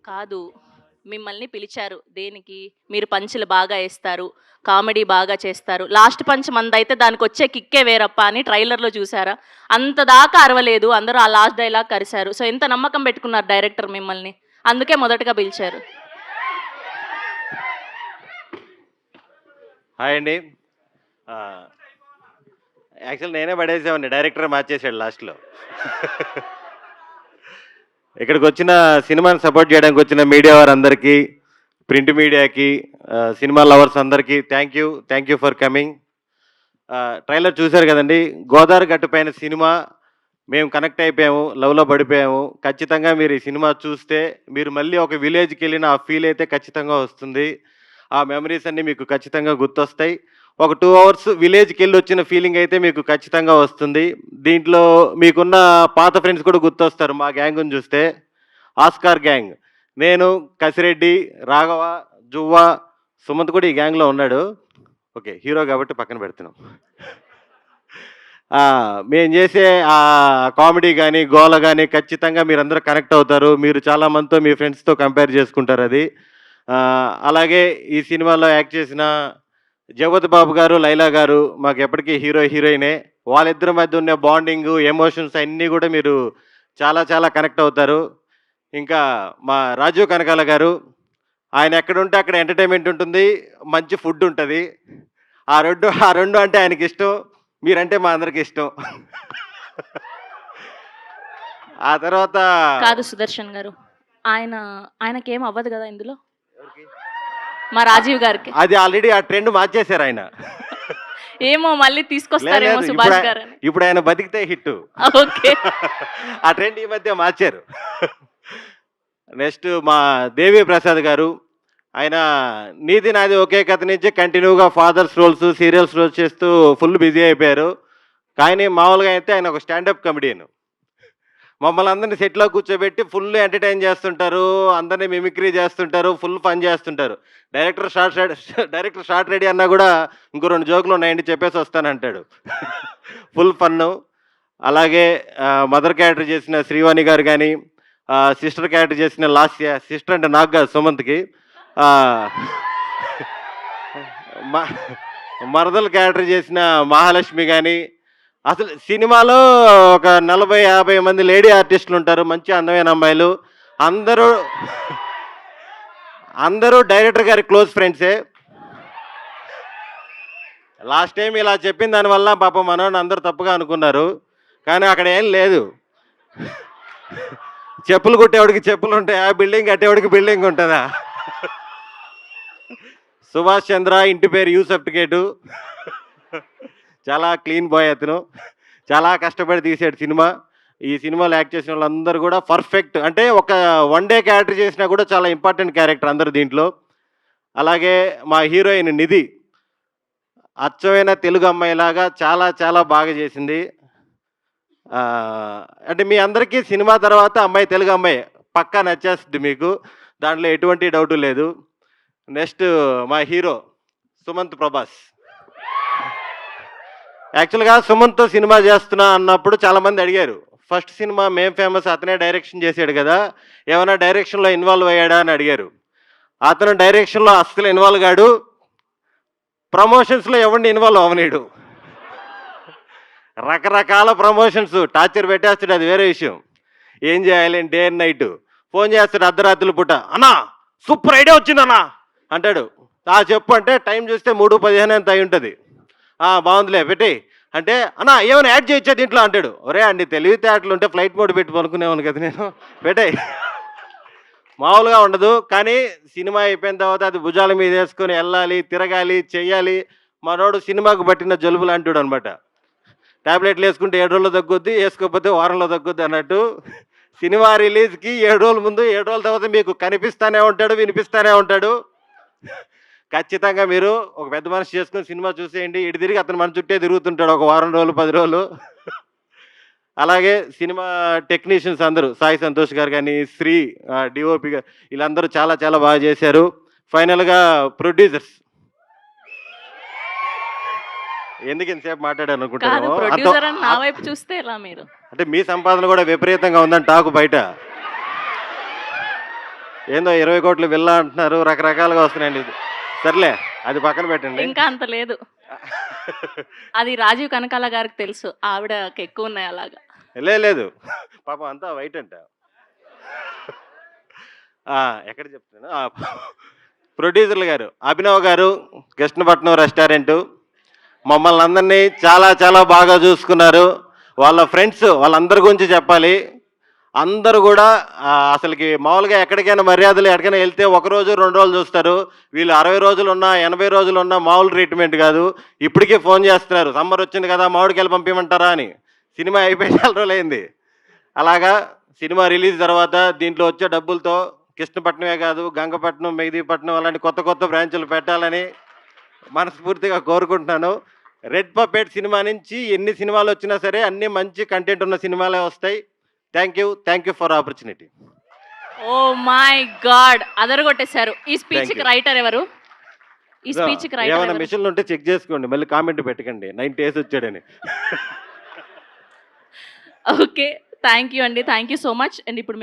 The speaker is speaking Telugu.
కాదు. మిమ్మల్ని పిలిచారు. దేనికి? మీరు పంచులు బాగా ఏస్తారు. కామెడీ బాగా చేస్తారు. లాస్ట్ పంచ్ మందైతే దానికొచ్చే కిక్కే వేరప్పా అని ట్రైలర్‌లో చూసారా? అంత దాకా అరవలేదు. అందరూ ఆ లాస్ట్ డైలాగ్‌కి అరిసారు. సో, ఎంత నమ్మకం పెట్టుకున్నారు డైరెక్టర్ మిమ్మల్ని. అందుకే మొదటగా పిలిచారు. హాయ్ అండి. యాక్చువల్ నేనే పడేసేవాడిని, డైరెక్టర్ మార్చేసాడు లాస్ట్‌లో. ఇక్కడికి వచ్చిన సినిమాని సపోర్ట్ చేయడానికి వచ్చిన మీడియా వారందరికీ, ప్రింట్ మీడియాకి, సినిమా లవర్స్ అందరికీ thank you for coming. Trailer చూశారు కదండి. గోదావరి గట్టు పైన సినిమా మేము కనెక్ట్ అయిపోయాము, లవ్లో పడిపోయాము. ఖచ్చితంగా మీరు ఈ సినిమా చూస్తే మీరు మళ్ళీ ఒక విలేజ్కి వెళ్ళిన ఆ ఫీల్ అయితే ఖచ్చితంగా వస్తుంది. ఆ మెమరీస్ అన్నీ మీకు ఖచ్చితంగా గుర్తొస్తాయి. ఒక 2 అవర్స్ విలేజ్కి వెళ్ళి వచ్చిన ఫీలింగ్ అయితే మీకు ఖచ్చితంగా వస్తుంది. దీంట్లో మీకున్న పాత ఫ్రెండ్స్ కూడా గుర్తొస్తారు మా గ్యాంగ్ని చూస్తే. ఆస్కార్ గ్యాంగ్, నేను, కసిరెడ్డి, రాఘవ, జువ్వ, సుమంత్ కూడా ఈ గ్యాంగ్లో ఉన్నాడు. ఓకే, హీరో కాబట్టి పక్కన పెడుతున్నాం. మేము చేసే ఆ కామెడీ కానీ, గోల కానీ ఖచ్చితంగా మీరందరూ కనెక్ట్ అవుతారు. మీరు చాలా మందితో, మీ ఫ్రెండ్స్తో కంపేర్ చేసుకుంటారు అది. అలాగే ఈ సినిమాలో యాక్ట్ చేసిన జగపతి బాబు గారు, లైలా గారు మాకు ఎప్పటికీ హీరో హీరోయినే. వాళ్ళిద్దరి మధ్య ఉన్న బాండింగ్, ఎమోషన్స్ అన్నీ కూడా మీరు చాలా చాలా కనెక్ట్ అవుతారు. ఇంకా మా రాజీవ్ కనకాల గారు, ఆయన ఎక్కడుంటే అక్కడ ఎంటర్టైన్మెంట్ ఉంటుంది, మంచి ఫుడ్ ఉంటుంది. ఆ రెండు అంటే ఆయనకి ఇష్టం, మీరంటే మా అందరికి ఇష్టం. ఆ తర్వాత కాదు సుదర్శన్ గారు. ఆయనకేం అవ్వదు కదా ఇందులో? మా రాజీవ్ గారికి. అది ఆల్రెడీ ఆ ట్రెండ్ మార్చేశారు ఆయన. ఏమో మళ్ళీ తీసుకొస్తారేమో సుభాష్ గారు. ఇప్పుడు ఆయన బతికితే హిట్. ఓకే. ఆ ట్రెండ్ ఈ మధ్య మార్చారు. నెక్స్ట్ మా దేవి ప్రసాద్ గారు, ఆయన నీది నాది ఒకే కథ నుంచి కంటిన్యూగా ఫాదర్స్ రోల్స్, సీరియల్స్ రోల్స్ చేస్తూ ఫుల్ బిజీ అయిపోయారు. కానీ మామూలుగా అయితే ఆయన ఒక స్టాండప్ కమెడియన్. మమ్మల్ని అందరినీ సెట్లో కూర్చోబెట్టి ఫుల్ ఎంటర్టైన్ చేస్తుంటారు, అందరినీ మిమిక్రీ చేస్తుంటారు, ఫుల్ ఫన్ చేస్తుంటారు. డైరెక్టర్ షార్ట్ రెడీ అన్నా కూడా ఇంకో 2 జోకులు ఉన్నాయండి చెప్పేసి వస్తానంటాడు. ఫుల్ ఫన్ను. అలాగే మదర్ క్యారెక్టర్ చేసిన శ్రీవాణి గారు కానీ, సిస్టర్ క్యారెక్టర్ చేసిన లాస్య, సిస్టర్ అంటే నాకు కాదు, సుమంత్కి. మరదల క్యారెక్టర్ చేసిన మహాలక్ష్మి కానీ, అసలు సినిమాలో ఒక 40-50 మంది లేడీ ఆర్టిస్టులు ఉంటారు, మంచి అందమైన అమ్మాయిలు. అందరూ డైరెక్టర్ గారి క్లోజ్ ఫ్రెండ్సే. లాస్ట్ టైం ఇలా చెప్పిన దానివల్ల పాపం మనోని అందరూ తప్పుగా అనుకున్నారు. కానీ అక్కడ ఏం లేదు. చెప్పులు కుట్టేవాడికి చెప్పులు ఉంటాయా, బిల్డింగ్ కట్టేవాడికి బిల్డింగ్ ఉంటుందా? సుభాష్ చంద్ర, ఇంటి పేరు యూసఫ్ టికెటు. చాలా క్లీన్ బాయ్ అతను, చాలా కష్టపడి తీసాడు సినిమా. ఈ సినిమాలో యాక్ట్ చేసిన వాళ్ళందరూ కూడా పర్ఫెక్ట్. అంటే ఒక 1 డే క్యారెక్టర్ చేసినా కూడా చాలా ఇంపార్టెంట్ క్యారెక్టర్ అందరు దీంట్లో. అలాగే మా హీరోయిన్ నిధి, అచ్చమైన తెలుగు అమ్మాయిలాగా చాలా చాలా బాగా చేసింది. అంటే మీ అందరికీ సినిమా తర్వాత అమ్మాయి తెలుగు అమ్మాయి పక్కా నచ్చేస్తుంది మీకు, దాంట్లో ఎటువంటి డౌటు లేదు. నెక్స్ట్ మా హీరో సుమంత్ ప్రభాస్. యాక్చువల్గా సుమంత్తో సినిమా చేస్తున్నా అన్నప్పుడు చాలామంది అడిగారు, ఫస్ట్ సినిమా మేం ఫేమస్ అతనే డైరెక్షన్ చేశాడు కదా, ఏమైనా డైరెక్షన్లో ఇన్వాల్వ్ అయ్యాడా అని అడిగారు. అతను డైరెక్షన్లో అస్సలు ఇన్వాల్వ్ కాడు, ప్రమోషన్స్లో ఎవరిని ఇన్వాల్వ్ అవనీడు. రకరకాల ప్రమోషన్స్ టార్చర్ పెట్టేస్తాడు, అది వేరే విషయం. ఏం చేయాలి, డే అండ్ నైట్ ఫోన్ చేస్తాడు, అర్ధరాత్రుల పూట, అన్నా సూపర్ ఐడియా వచ్చిందన్నా అంటాడు. చెప్పు అంటే టైం చూస్తే 3:15 ఎంత అయి ఉంటుంది. బాగుందిలే పెట్టి అంటే, అన్నా ఏమైనా యాడ్ చేయొచ్చా దీంట్లో అంటాడు. ఒరే అండి తెలివితేటలు ఉంటే ఫ్లైట్ మోడ్ పెట్టి పనుకునేవాను కదా నేను, పెట్టే. మామూలుగా ఉండదు. కానీ సినిమా అయిపోయిన తర్వాత అది భుజాల మీద వేసుకొని వెళ్ళాలి, తిరగాలి, చెయ్యాలి. మనోడు సినిమాకు పట్టిన జలుబులు అంటాడు అనమాట. ట్యాబ్లెట్లు వేసుకుంటే 7 రోజుల్లో తగ్గుద్ది, వేసుకోకపోతే వారంలో తగ్గుద్ది అన్నట్టు. సినిమా రిలీజ్కి 7 రోజుల ముందు, 7 రోజుల తర్వాత మీకు కనిపిస్తూనే ఉంటాడు, వినిపిస్తూనే ఉంటాడు. ఖచ్చితంగా మీరు ఒక పెద్ద మనిషి చేసుకుని సినిమా చూసేయండి. ఇటు తిరిగి అతను మన చుట్టే తిరుగుతుంటాడు ఒక వారం రోజులు, 10 రోజులు. అలాగే సినిమా టెక్నీషియన్స్ అందరూ, సాయి సంతోష్ గారు కానీ, శ్రీ డిఓపి గారు, వీళ్ళందరూ చాలా చాలా బాగా చేశారు. ఫైనల్గా ప్రొడ్యూసర్స్, ఎందుకు ఇంతసేపు మాట్లాడాను అనుకుంటాను. అంటే మీ సంపాదన కూడా విపరీతంగా ఉందని టాకు బయట. ఏందో 20 కోట్లు విల్లా అంటున్నారు, రకరకాలుగా వస్తున్నాయండి. సర్లే, అది పక్కన పెట్టండి. ఇంకా అంత లేదు. అది రాజీవ్ కనకాల గారికి తెలుసు. ఆవిడకి ఎక్కువ ఉన్నాయి అలాగా. లేదు, పాపం అంతా వైట్ అంట. ఎక్కడ చెప్తాను, ప్రొడ్యూసర్లు గారు, అభినవ్ గారు, కృష్ణపట్నం రెస్టారెంటు మమ్మల్ని అందరినీ చాలా చాలా బాగా చూసుకున్నారు. వాళ్ళ ఫ్రెండ్స్ వాళ్ళందరి గురించి చెప్పాలి. అందరూ కూడా అసలుకి మామూలుగా ఎక్కడికైనా మర్యాదలు ఎక్కడికైనా వెళ్తే 1 రోజు 2 రోజులు చూస్తారు. వీళ్ళు 60 రోజులు ఉన్నా 80 రోజులు ఉన్నా మామూలు ట్రీట్మెంట్ కాదు. ఇప్పటికీ ఫోన్ చేస్తున్నారు, సమ్మర్ వచ్చింది కదా మామిడికాయలు పంపించమంటారా అని. సినిమా అయిపోయి చాలా రోజులైంది. అలాగా సినిమా రిలీజ్ తర్వాత దీంట్లో వచ్చే డబ్బులతో కృష్ణపట్నమే కాదు, గంగపట్నం, మెహదీపట్నం అలాంటి కొత్త కొత్త బ్రాంచులు పెట్టాలని మనస్ఫూర్తిగా కోరుకుంటున్నాను. రెడ్ పపెట్ సినిమా నుంచి ఎన్ని సినిమాలు వచ్చినా సరే అన్ని మంచి కంటెంట్ ఉన్న సినిమాలే వస్తాయి. Thank you for opportunity. Oh my god, అదరగొట్టేశారు. ఈ స్పీచ్ కి you. రైటర్ ఎవరు? ఈ స్పీచ్ కి రైటర్ ఏమైనా ఎవరు? మిషన్లు ఉంటే చెక్ చేసుకోండి, మళ్ళీ కామెంట్ పెట్టకండి 90 డేస్ వచ్చాడని. ఓకే, థ్యాంక్ యూ అండి, thank you so much. And ఇప్పుడు మేము